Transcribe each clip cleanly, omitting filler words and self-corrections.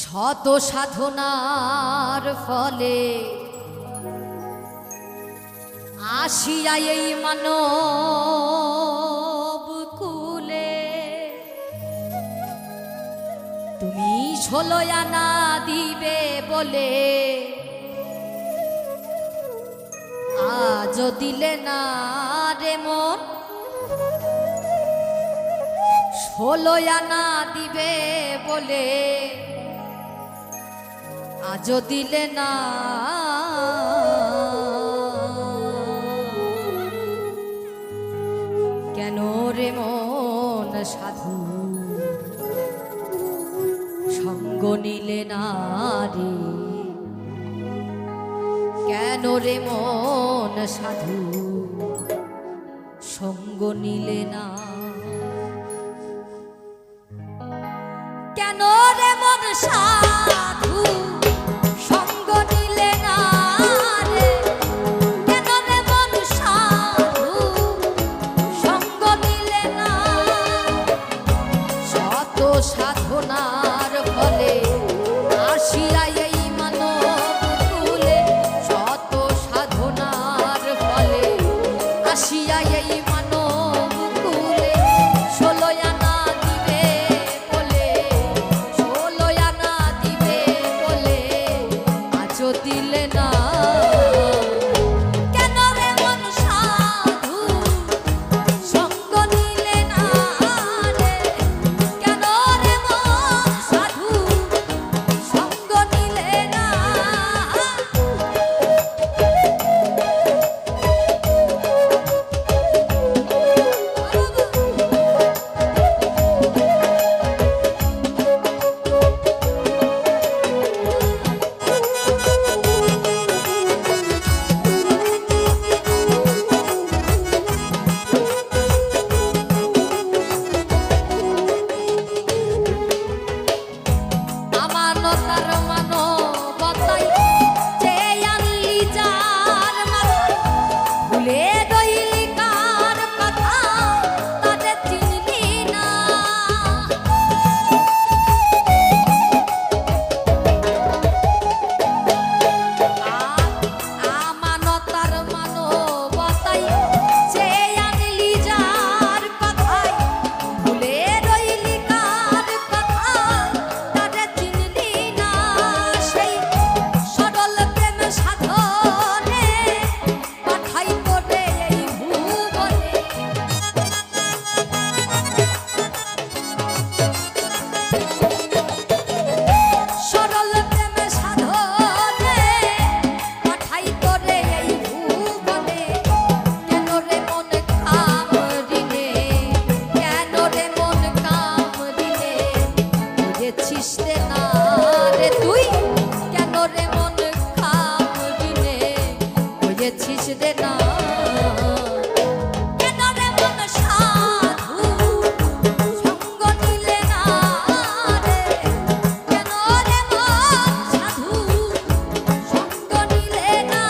শত সাধনার ফলে আসিয়া এই মানব কুলে তুমি 16 আনা দিবে বলে আজও দিলে না রে মন। 16 আনা দিবে বলে আজও দিলে না। কেন রে মন সাধু সঙ্গ নিলে না রে? কেন রে মন সাধু সঙ্গ নিলে না? কেন রে মন সাধু সঙ্গ নিলে না রে? কেন রে মন সাধু সঙ্গ নিলে না? শত সাধনার ফলে আসিয়া এই মানব কুলে, শত সাধনার ফলে আসিয়া এই মানব কুলে 16 আনা দিবে বলে, 16 আনা দিবে বলে আজও দিলে না। কেন রে মন সাধু সঙ্গ নিলে না রে? কেন রে মন সাধু সঙ্গ নিলে না? আমানতার মানবতাই যে আনলি যার মাথায়, ভুলে রইলি কার কথা তাদের চিনলি না। আমানতার মানবতাই যে আনলি যার কথায়, ভুলে রইলি কার কথা তাদের চিনলি না। সেই সরল প্রেম সাধনে পাঠাই তোরে এই ভুবনে, সরল প্রেম সাধনে পাঠাই তোরে এই ভুবনে। কেন রে মন কামড়িনে, কেন রে মন কামড়িনে বুঝেছিস রে না রে তুই? কেন রে মন কামড়িনে বুঝেছিস রে না? কেন রে মন সাধু সঙ্গ নিলে না রে? কেন রে মন সাধু সঙ্গ নিলে না?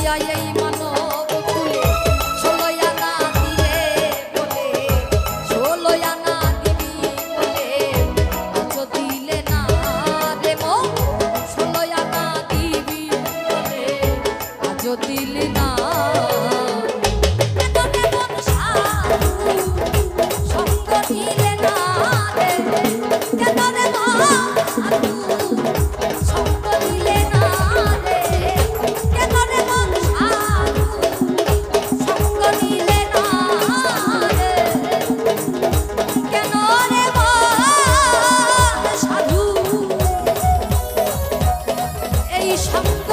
লইয়া এই মানব কুলে 16 আনা দিলে বলে 16 আনা দিবি বলে আজ দিলে না রে মন 16 আনা দিবি বলে আজ দিলে না সঙ্গ নিলে না রে কেন রে মন সাধু সঙ্গ নিলে না রে কেন রে মন সাধু সঙ্গ নিলে না রে কেন রে মন সাধু এই সঙ্গ